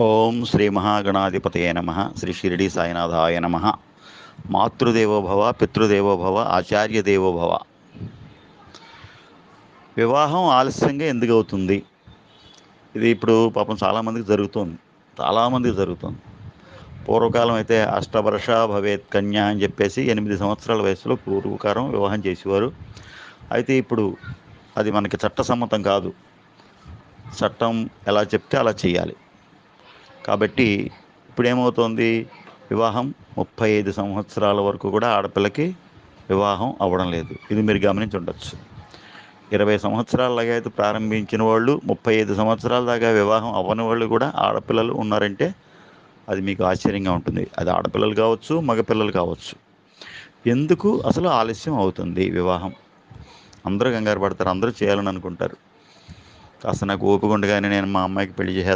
ఓం శ్రీ మహాగణాధిపతయే నమ. శ్రీ షిరిడి సాయినాథాయ నమ. మాతృదేవోభవ, పితృదేవోభవ, ఆచార్య దేవోభవ. వివాహం ఆలస్యంగా ఎందుకు అవుతుంది? ఇది ఇప్పుడు పాపం చాలామందికి జరుగుతుంది. పూర్వకాలం అయితే అష్టవర్ష భవేత్ కన్య అని చెప్పేసి 8 సంవత్సరాల వయసులో పూర్వకాలం వివాహం చేసేవారు. అయితే ఇప్పుడు అది మనకి చట్టసమ్మతం కాదు. చట్టం ఎలా చెప్తే అలా చేయాలి. కాబట్టి ఇప్పుడేమవుతోంది, వివాహం 35 సంవత్సరాల వరకు కూడా ఆడపిల్లకి వివాహం అవ్వడం లేదు. ఇది మీరు గమనించి ఉండొచ్చు. 20 సంవత్సరాలలాగా అయితే ప్రారంభించిన వాళ్ళు 35 సంవత్సరాల దాకా వివాహం అవ్వని వాళ్ళు కూడా ఆడపిల్లలు ఉన్నారంటే అది మీకు ఆశ్చర్యంగా ఉంటుంది. అది ఆడపిల్లలు కావచ్చు, మగపిల్లలు కావచ్చు. ఎందుకు అసలు ఆలస్యం అవుతుంది వివాహం? అందరూ కంగారు పడతారు, అందరూ చేయాలని అనుకుంటారు. కాస్త నాకు ఓపిక ఉండగానే నేను మా అమ్మాయికి పెళ్లి